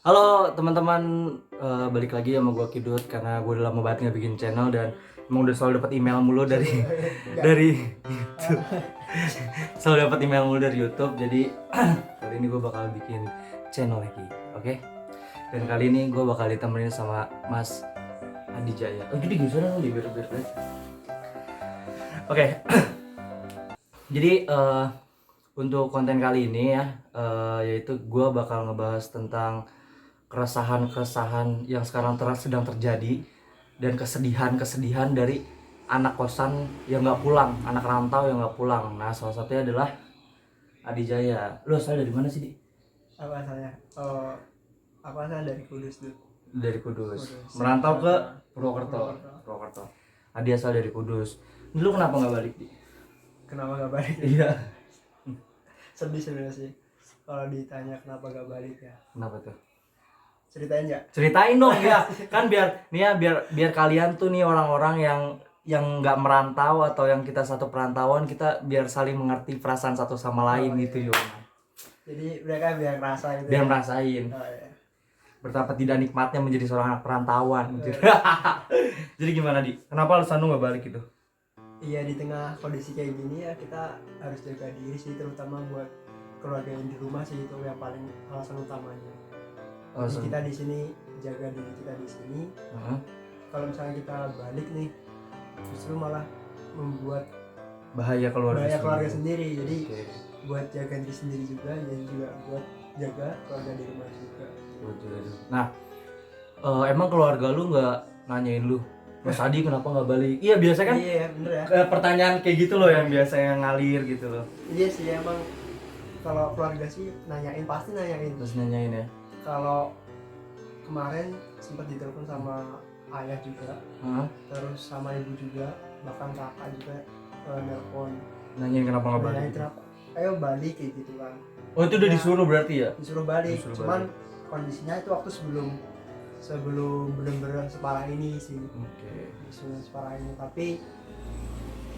Halo teman-teman, balik lagi sama gue Kidut karena gue udah lama banget nggak bikin channel dan emang udah selalu dapat email mulu dari dari YouTube. Selalu dapat email mulu dari YouTube. Jadi kali ini gue bakal bikin channel lagi, oke? Dan kali ini gue bakal ditemenin sama Mas Adi Jaya. Oh jadi gimana lu biar aja. Oke. Jadi untuk konten kali ini ya, yaitu gue bakal ngebahas tentang keresahan-keresahan yang sekarang sedang terjadi dan kesedihan-kesedihan dari anak kosan yang nggak pulang, anak rantau yang nggak pulang. Nah, salah satunya adalah Adi Jaya. Lu asal dari mana sih, Di? Apa asalnya? Oh, aku asal dari Kudus tuh. Dari Kudus. Merantau ke Purwokerto. Adi asal dari Kudus. Lu kenapa nggak balik, Di? Kenapa gak balik? Iya. Sedih sebenarnya sih. Kalau ditanya kenapa gak balik ya. Kenapa tuh? Ceritain ya. Ceritain dong ya. Kan biar nih ya biar kalian tuh nih orang-orang yang nggak merantau atau yang kita satu perantauan, kita biar saling mengerti perasaan satu sama lain gitu yuk. Jadi mereka biar ngerasa gitu. Biar ya. merasain Oh, iya. betapa tidak nikmatnya menjadi seorang anak perantauan gitu. Jadi gimana, Di? Kenapa alasan lu nggak balik gitu? Iya, di tengah kondisi kayak gini ya kita harus jaga diri sih, terutama buat keluarga yang di rumah sih, itu yang paling alasan utamanya. Jadi kita di sini jaga diri kita di sini. Kalau misalnya kita balik nih, justru malah membuat bahaya keluarga sendiri. Jadi buat jaga diri sendiri juga, dan juga buat jaga keluarga di rumah juga. Nah, emang keluarga lu nggak nanyain lu, Mas Adi kenapa nggak balik? Iya biasa kan? Iya bener ya. Pertanyaan kayak gitu loh yang biasanya ngalir gitu loh. Iya sih, emang kalau keluarga sih pasti nanyain. Terus nanyain ya. Kalau kemarin sempat ditelepon sama ayah juga, terus sama ibu juga, bahkan kakak juga nelpon nanyain kenapa nggak balik? Kenapa? Ayo balik kayak gitu kan. Oh itu udah disuruh berarti ya? Disuruh balik. Cuman kondisinya itu waktu sebelum benar-benar separah ini sih. Sebelum separah ini, tapi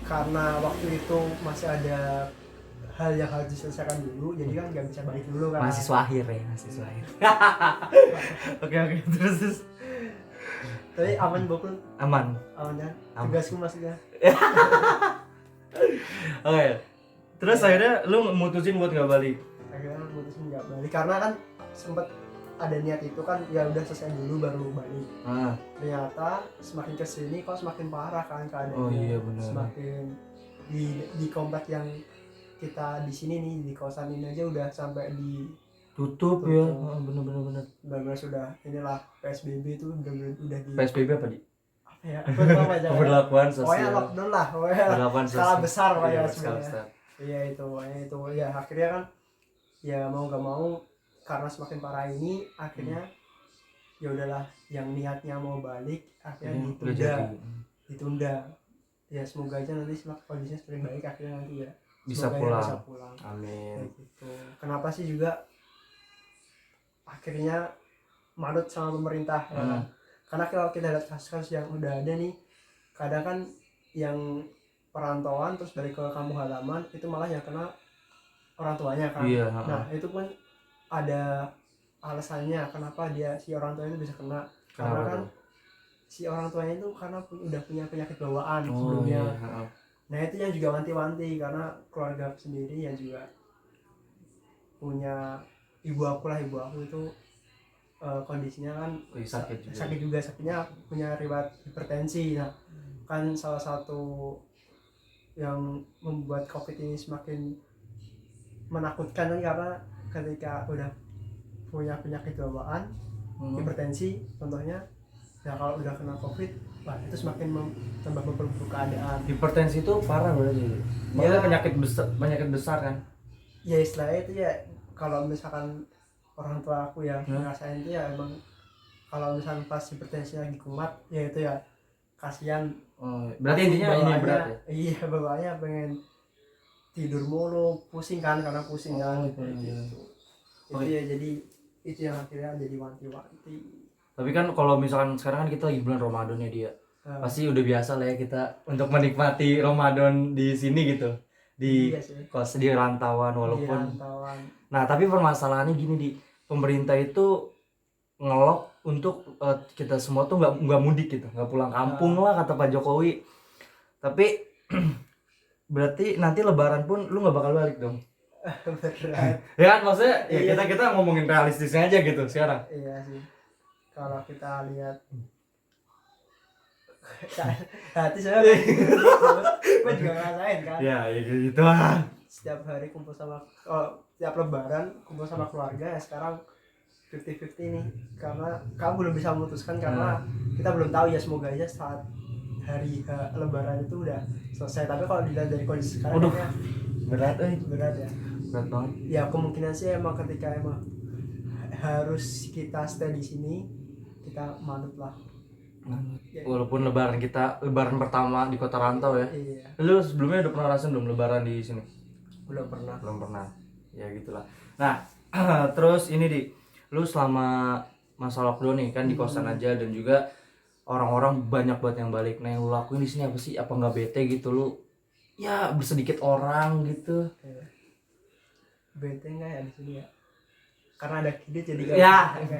karena waktu itu masih ada hal yang harus diselesaikan dulu, jadi kan nggak bisa balik dulu kan. Mahasiswa akhir. Oke, terus. Tapi aman Bokun? Aman kan? Tugasku maksudnya. Oke. Terus akhirnya lu mutusin buat nggak balik? Akhirnya mutusin nggak balik karena kan sempet ada niat itu kan, ya udah selesai dulu baru balik. Ternyata semakin kesini kok semakin parah kan keadaannya. Oh iya benar. Semakin di komplek yang kita di sini nih, di kosan ini aja udah sampai tutup ya. Benar sudah inilah PSBB itu udah di PSBB apa, Di? Apa ya? Pemberlakuan sosial. Lockdown lah. Pemberlakuan skala besar lah ya sebenarnya. Iya itu ya, akhirnya kan ya mau nggak mau karena semakin parah ini, akhirnya ya udahlah, yang niatnya mau balik akhirnya ditunda. Ya semoga aja nanti kondisinya semakin baik, akhirnya nanti ya bisa pulang. Amin. Gitu. Kenapa sih juga akhirnya manut sama pemerintah ya. Karena kalau kita lihat kasus-kasus yang udah ada nih, kadang kan yang perantauan terus balik ke kampung halaman itu malah yang kena orang tuanya kan. Nah itu pun ada alasannya kenapa si orang tuanya itu bisa kena. Karena kan si orang tuanya itu karena udah punya penyakit bawaan sebelumnya. Nah itu yang juga wanti-wanti, karena keluarga aku sendiri yang juga punya ibu aku itu kondisinya kan sakit juga. Sakitnya punya riwayat hipertensi. Nah kan salah satu yang membuat COVID ini semakin menakutkan kan, karena ketika udah punya penyakit bawaan, hipertensi contohnya, ya kalau udah kena COVID, wah itu semakin tambah memperburuk keadaan. Hipertensi itu parah berarti. Maksudnya penyakit besar kan? Ya istilahnya itu ya, kalau misalkan orang tua aku yang ngerasain itu ya emang kalau misalkan pas hipertensi lagi kumat, ya itu ya kasihan. Berarti intinya ini berat ya? Iya, bawaannya pengen tidur mulu, pusing kan, karena pusing kan. Gitu. Itu ya, jadi itu yang akhirnya jadi wanti-wanti. Tapi kan kalau misalkan sekarang kan kita lagi bulan Ramadan ya, dia pasti udah biasa lah ya kita untuk menikmati Ramadan di sini gitu, di kos di rantauan walaupun. Nah tapi permasalahannya gini, di pemerintah itu ngelok untuk kita semua tuh nggak mudik gitu, nggak pulang kampung lah kata Pak Jokowi. Tapi berarti nanti Lebaran pun lu nggak bakal balik dong. Berat. Ya kan maksudnya ya Iya. kita ngomongin realistisnya aja gitu sekarang. Iya sih, kalau kita lihat hati saya gue juga ngerasain kan, Ya gitu lah. setiap hari kumpul sama setiap lebaran kumpul sama keluarga ya. Sekarang 50-50 nih, karena kamu belum bisa memutuskan karena kita belum tahu ya, semoga aja saat hari lebaran itu udah selesai. Tapi kalau dilihat dari kondisi sekarang Waduh, kayaknya berat berat ya. berat banget. Ya kemungkinan sih emang ketika emang harus kita stay di sini, kita manut lah. Walaupun lebaran pertama di kota rantau ya. Iya, Lu sebelumnya udah pernah rasain belum lebaran di sini? belum pernah. Belum pernah. Ya gitulah. Nah, terus ini lu selama masa lockdown nih kan di kosan aja, dan juga orang-orang banyak banget yang balik. Nah, yang lu lakuin di sini apa sih? Apa nggak bete gitu lu? Ya, bersedikit orang gitu. Iya. Bete nggak ya di sini ya? Karena ada kidit jadi nggak Ya. bete.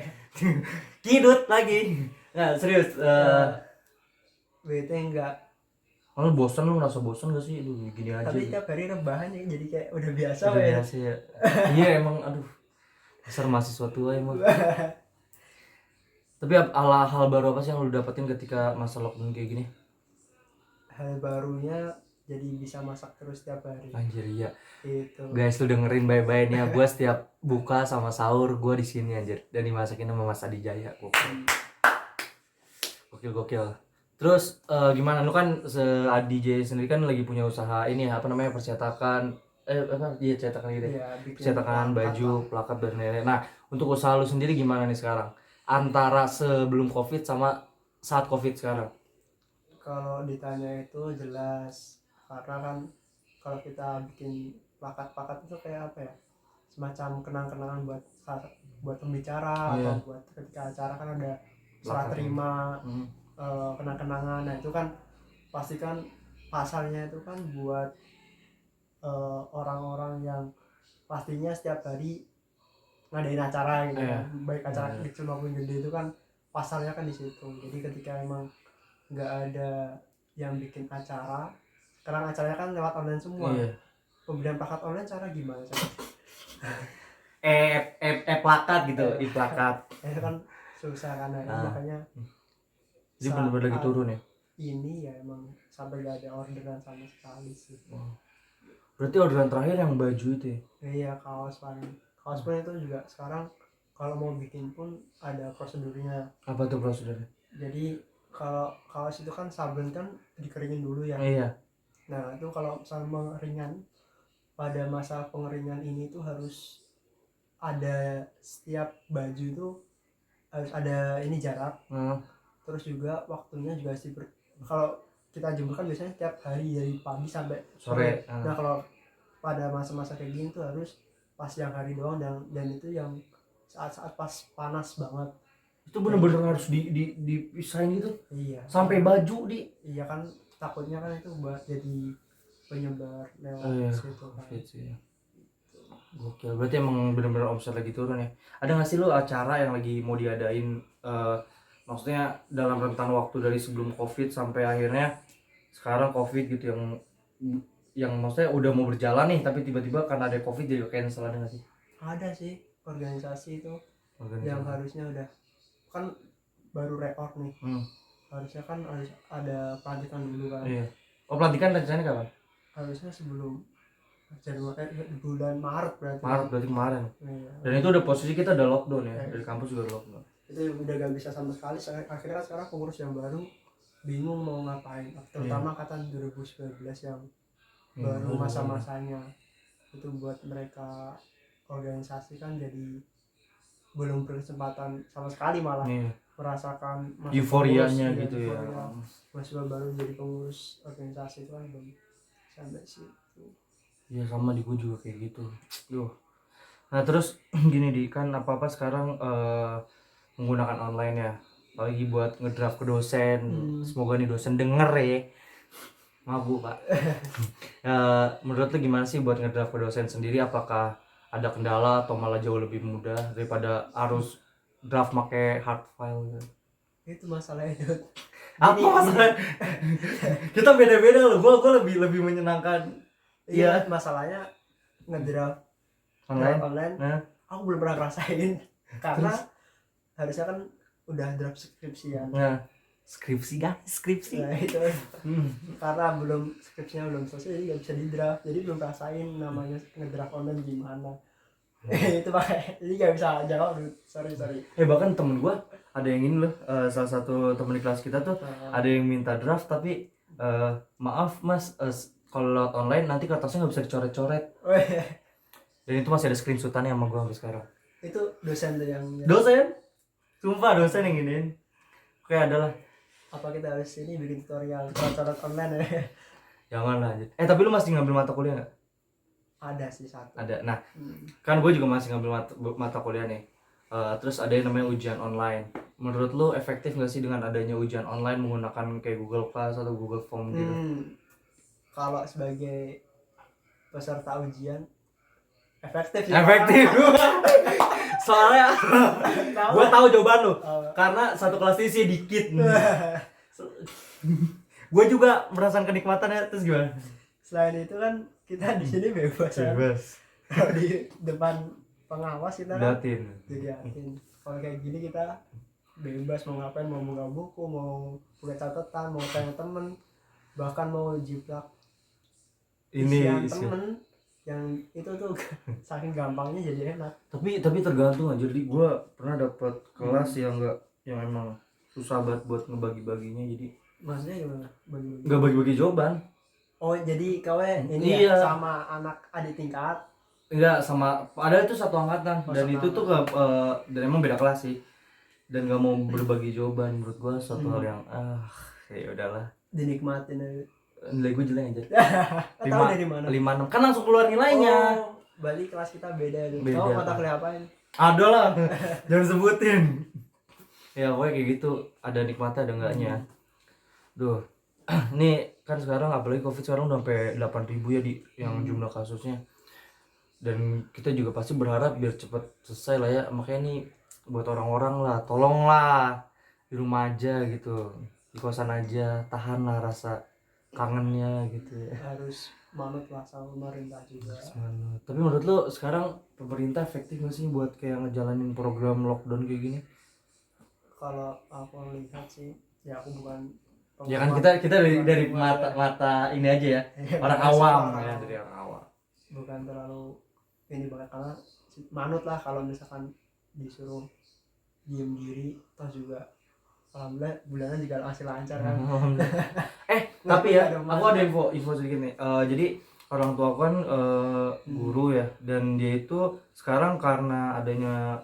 Kidut lagi. Nah, serius. Bete enggak, Lu bosan, lu ngerasa bosan gak sih? Aduh, gini aja. tapi tiap hari rebahan ya, jadi kayak udah biasa Udah ya. biasa ya. Iya emang, aduh. Dasar mahasiswa tua emang. Tapi hal baru apa sih yang lu dapetin ketika masa lockdown kayak gini? Hal barunya jadi bisa masak terus tiap hari. Anjir iya. Itu. Guys, lu dengerin bye-bye nih ya. Gua setiap buka sama sahur gua di sini anjir. Dan dimasakin sama Mas Adi Jaya. Gokil. Terus gimana, lu kan Adi Jaya sendiri kan lagi punya usaha ini apa namanya, percetakan cetakan gitu. Iya, bikin Percetakan plakat baju, lah. plakat dan lain-lain. Nah, untuk usaha lu sendiri gimana nih sekarang? Antara sebelum Covid sama saat Covid sekarang. Kalau ditanya itu jelas, karena kan kalau kita bikin plakat-plakat itu kayak apa ya, semacam kenang-kenangan buat pembicara. Iya. Atau buat ketika acara kan ada serah Plakat. terima, kenang-kenangan. Nah itu kan pasti kan pasalnya itu kan buat orang-orang yang pastinya setiap hari ngadain acara gitu Iya. kan. Baik acara kecil maupun gede, itu kan pasarnya kan di situ. Jadi ketika emang nggak ada yang bikin acara, sekarang acaranya kan lewat online semua. Iya. Pembelian plakat online cara gimana cara? Plakat gitu, plakat. Itu kan susah kan, makanya Jadi bener-bener lagi turun ya. ini ya emang sampai gak ada orderan sama sekali sih. Berarti orderan terakhir yang baju itu ya? Iya, kaos pun itu juga sekarang kalau mau bikin pun ada prosedurnya. Apa tuh prosedurnya? Jadi kalau kaos itu kan sabun kan dikeringin dulu ya. Iya. Nah itu kalau misalnya pengeringan, pada masa pengeringan ini tuh harus ada, setiap baju itu harus ada ini jarak. Terus juga waktunya juga sih kalau kita jemur kan biasanya tiap hari dari pagi sampai sore. Nah kalau pada masa-masa kayak gini tuh harus pas yang hari doang, dan itu yang saat-saat pas panas banget. Itu bener-bener harus dipisahin gitu. Iya. Sampai baju Iya kan, takutnya kan itu buat jadi penyebar lewat situ kan. Gokil, berarti emang bener-bener omset lagi turun ya. Ada nggak sih lo acara yang lagi mau diadain, maksudnya dalam rentan waktu dari sebelum Covid sampai akhirnya sekarang Covid gitu, yang maksudnya udah mau berjalan nih tapi tiba-tiba karena ada Covid jadi cancel, ada nggak sih? Ada sih organisasi itu yang harusnya udah kan baru record nih. Harusnya kan harus ada pelantikan dulu kan. Iya. Oh, pelantikan rencananya kapan? Harusnya sebelum Januari, bulan Maret berarti. Berarti kemarin. Iya. Dan itu udah posisi kita udah lockdown ya, dari kampus juga lockdown. Itu udah gak bisa sama sekali. Akhirnya kan sekarang pengurus yang baru bingung mau ngapain, terutama angkatan 2019 yang baru masa-masanya itu buat mereka organisasi kan, jadi belum berkesempatan sama sekali, malah merasakan euforianya gitu ya. Masih baru jadi pengurus organisasi itu kan belum sampai situ. Iya sama di gue juga kayak gitu. Nah terus gini kan apa-apa sekarang menggunakan online ya, apalagi buat ngedraft ke dosen. Semoga nih dosen denger ya. Mabu pak. Menurut lu gimana sih buat ngedraft ke dosen sendiri? Apakah ada kendala atau malah jauh lebih mudah daripada harus draft make hard file gitu. Itu masalahnya itu. Apa masalah? Kita beda-beda loh. Gua lebih menyenangkan. Iya, Iya. masalahnya ngedraft Online. online. Nah, Aku belum pernah ngerasain karena harusnya kan udah draft skripsian. nah, skripsi. Nah itu Hmm. karena skripsinya belum selesai jadi nggak bisa di draft, jadi belum rasain namanya ngedraft online gimana. Itu makanya jadi nggak bisa jawab. Sorry. Bahkan temen gua ada yang ini loh, salah satu temen di kelas kita tuh ada yang minta draft tapi maaf mas, kalau lewat online nanti kertasnya nggak bisa dicoret-coret. Dan itu masih ada screenshotannya sama gua sampai sekarang. Itu dosen tuh yang Dosen? Sumpah dosen yang giniin. Kayak adalah apa kita harus ini bikin tutorial coret online ya? jangan lanjut. Tapi lu masih ngambil mata kuliah nggak? Ada sih satu. Ada. Nah, kan gue juga masih ngambil mata kuliah nih. Terus ada yang namanya ujian online. Menurut lu efektif nggak sih dengan adanya ujian online menggunakan kayak Google Class atau Google Form gitu? Kalau sebagai peserta ujian efektif sih. Efektif. Soalnya gue tahu jawaban lu. Karena satu kelas isi dikit. Gue juga merasakan kenikmatannya. Terus gimana? Selain itu kan kita di sini bebas. Kalau di depan pengawas kita kan diliatin. Kalau kayak gini kita bebas mau ngapain, mau buka buku, mau buka catatan, mau tanya temen, bahkan mau jiplak ini temen yang itu tuh saking gampangnya jadi enak. Tapi tergantung aja. Jadi gue pernah dapat kelas yang emang susah banget buat ngebagi-baginya. Jadi maksudnya gimana? nggak bagi-bagi jawaban. Oh jadi kau ini iya. Ya, sama anak adik tingkat? Enggak, sama ada itu satu angkatan. Dan itu tuh dan emang beda kelas sih. Dan nggak mau berbagi jawaban. Menurut gue suatu hal yang ya udahlah. Dinikmatin aja. Nilai gue jelek aja. Tahu dari mana? 5,6 kan langsung keluar nilainya. Oh, Bali kelas kita beda. Beda. Kau mata kuliah apain? Ada lah. Jangan sebutin. Ya pokoknya kayak gitu. Ada nikmatnya ada enggaknya. Duh. Nih kan sekarang apalagi Covid sekarang udah sampai 8.000 ya di yang jumlah kasusnya. Dan kita juga pasti berharap biar cepat selesai lah ya. Makanya nih buat orang-orang lah, tolonglah di rumah aja gitu. Di kosan aja, tahanlah rasa kangennya gitu ya. Harus manut lah sama pemerintah juga. Tapi menurut lo sekarang pemerintah efektif nggak sih buat kayak ngejalanin program lockdown kayak gini? Kalau aku lihat sih, ya aku bukan ya kan kita dari mata ini aja ya, orang awam ya, dari orang awam. Bukan terlalu ini banget karena manut lah kalau misalkan disuruh diem diri, toh juga alhamdulillah bulanan juga masih lancar kan. Tapi ya aku ada info sedikit nih. Jadi orang tua kan guru ya, dan dia itu sekarang karena adanya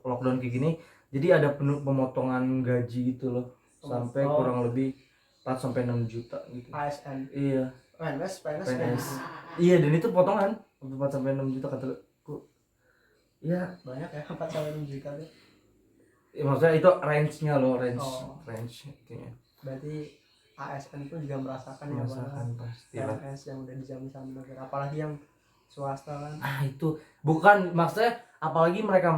lockdown kayak gini, jadi ada pemotongan gaji gitu loh, sampai kurang lebih 4-6 juta gitu. ASN. Iya. PNS. Iya, dan itu potongan 4-6 juta kataku. Iya, banyak ya 4-6 juta tuh. Ya, maksudnya itu range-nya loh, range kayaknya. Berarti ASN pun juga merasakan ya pasti PNS yang udah dijamin sama negara, apalagi yang swasta kan. Itu bukan maksudnya, apalagi mereka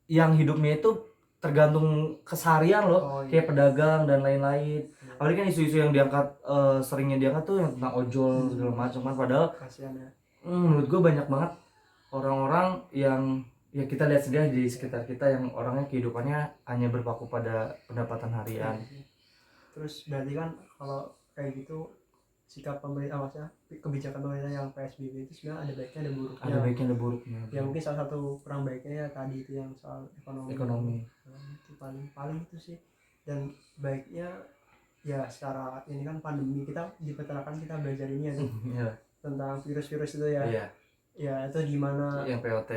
yang hidupnya itu tergantung keseharian loh, kayak pedagang dan lain-lain. Apalagi kan isu-isu yang diangkat, seringnya diangkat tuh yang tentang ojol segala macam kan, padahal kasihan ya. Menurut gue banyak banget orang-orang yang ya kita lihat sendiri di sekitar kita yang orangnya kehidupannya hanya berpaku pada pendapatan harian. Terus berarti kan kalau kayak gitu sikap pemerintah, maksudnya kebijakan pemerintah yang PSBB itu sebenarnya ada baiknya ada buruknya. Ada baiknya ada buruknya. Ya mungkin salah satu kurang baiknya ya tadi itu yang soal ekonomi. Itu paling itu sih. Dan baiknya ya secara ini kan pandemi kita di peternakan kita belajar ini ya tentang virus-virus itu ya. Ya itu gimana yang POT.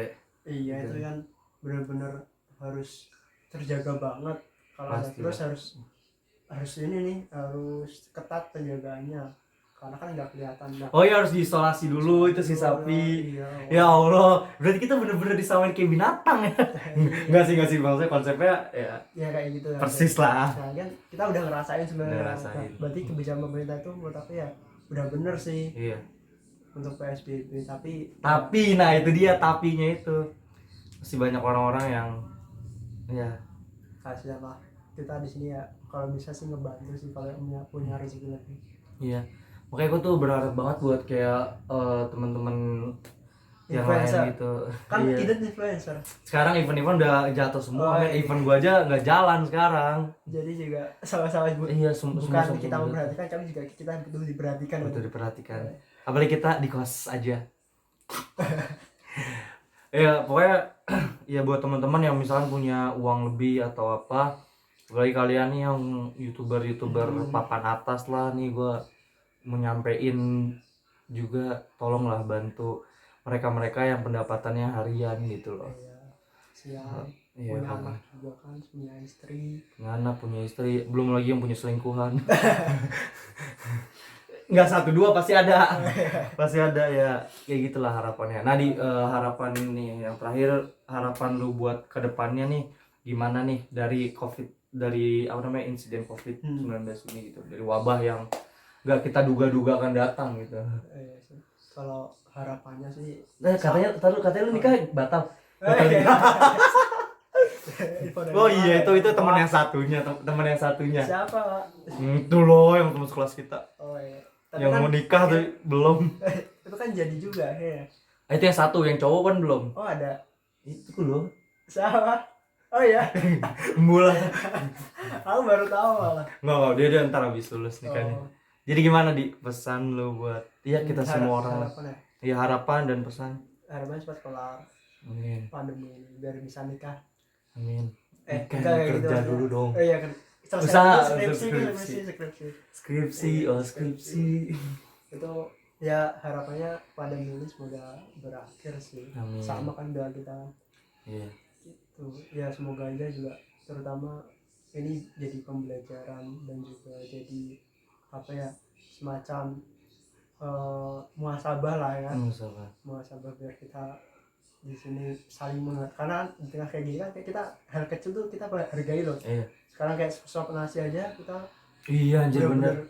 Iya itu kan benar-benar harus terjaga banget. Kalau ada virus harus ini nih, harus ketat penjagaannya karena kan nggak kelihatan. Oh ya, harus diisolasi dulu itu si sapi. Ya Allah, berarti kita bener-bener disamain kayak binatang ya. Enggak sih maksudnya konsepnya ya kayak gitu persis lah. Nah kan kita udah ngerasain sebenarnya. Berarti kebijakan pemerintah itu menurut aku ya udah bener sih. Iya. Untuk PSBB, tapi nah itu dia tapinya itu. Masih banyak orang-orang yang Iya. kasihan lah kita di sini ya, kalau bisa sih ngebantu sih kalau punya rezeki lebih. Iya. Makanya gue tuh berharap banget buat kayak teman-teman yang lain Influencer gitu. kan Iya. Kidut influencer, Sekarang event-event udah jatuh semua, Oh, men. iya. Event gua aja nggak jalan sekarang. jadi juga sama-sama Iya, bukan semua kita memperhatikan, tapi juga kita butuh diperhatikan. butuh diperhatikan. Iya. Apalagi kita di kos aja. Ya pokoknya ya buat teman-teman yang misalkan punya uang lebih atau apa, apalagi kalian nih yang youtuber papan atas lah nih, gua mau nyampein juga, tolonglah bantu mereka yang pendapatannya harian gitu loh. Iya, siap. Iya, Punya Papa. anak juga kan, punya istri. Punya anak, punya istri, belum lagi yang punya selingkuhan. Nggak satu dua pasti ada. Pasti ada ya, kayak gitulah harapannya. Nah di harapan ini yang terakhir, harapan lu buat kedepannya nih gimana nih dari dari apa namanya insiden COVID-19 ini gitu, dari wabah yang nggak kita duga-duga akan datang gitu. Iya sih. Kalau harapannya sih Katanya lu nikah batal. info dari Oh mana iya, ya? itu teman yang satunya, teman yang satunya. Siapa, Pak? Itu loh yang teman sekelas kita. Oh iya. Tapi Yang kan, mau nikah tuh belum. itu kan jadi juga ya. Itu yang satu, yang cowok kan belum. Oh ada. Itu loh. Siapa? Oh iya. Mulai. Aku baru tahu malah. Nggak, dia ntar habis lulus nikahnya. Oh. Jadi gimana di pesan lu buat kita semua orang lah. Harapan ya. Ya harapan dan pesan. Harapannya cepat kelar Amin. pandemi ini biar bisa nikah. Amin. Enggak Nikah, kayak kerja gitu, dulu dong. Oh iya kan. Usaha, Skripsi. Skripsi. Itu ya harapannya pandemi ini semoga berakhir sih. Amin. Sama kan doa kita. Iya. Itu ya semoga aja juga, terutama ini jadi pembelajaran dan juga jadi apa ya, semacam muhasabah lah ya. Muhasabah biar kita di sini saling mengerti, karena di tengah kayak gini kan kayak kita hal kecil tuh kita hargai loh. Iya. Sekarang kayak suap nasi aja kita Iya anjir bener.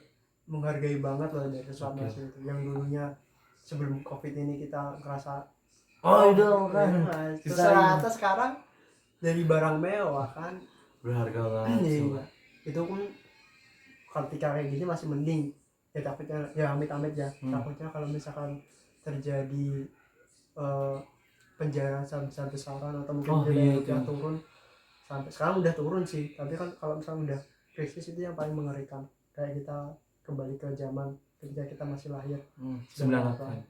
menghargai banget loh dari suap nasi itu, yang dulunya sebelum COVID ini kita ngerasa Itu kan. ternyata sekarang dari barang mewah kan Berharga banget. iya. Itu pun ketika kayak gini masih mending ya, takutnya ya amit-amit ya. Takutnya kalau misalkan terjadi penjara besar-besaran atau mungkin udah turun, sampai sekarang udah turun sih, tapi kan kalau misalnya udah krisis itu yang paling mengerikan, kayak kita kembali ke zaman ketika kita masih lahir 98.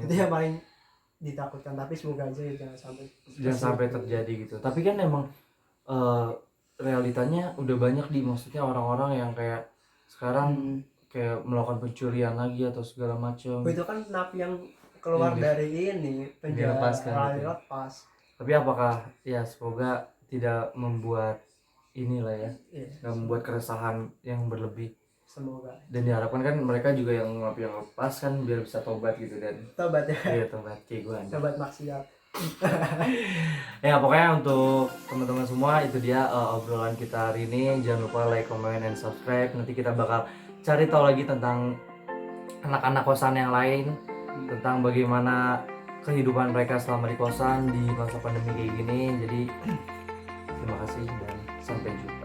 Itu yang paling ditakutkan, tapi semoga aja ya jangan sampai terjadi gitu. Tapi kan emang realitanya udah banyak maksudnya orang-orang yang kayak sekarang kayak melakukan pencurian lagi atau segala macam. Itu kan napi yang keluar dari ini penjara lepas. Tapi apakah ya semoga tidak membuat inilah ya, nggak membuat keresahan yang berlebih. Semoga. Dan diharapkan kan mereka juga yang lepas kan biar bisa tobat gitu, dan tobat ya. Iya, tobat kayak gue. Tobat maksiat. Ya pokoknya untuk teman-teman semua itu dia obrolan kita hari ini. Jangan lupa like, comment, and subscribe. Nanti kita bakal cari tahu lagi tentang anak-anak kosan yang lain, tentang bagaimana kehidupan mereka selama di kosan di masa pandemi kayak gini. Jadi terima kasih dan sampai jumpa.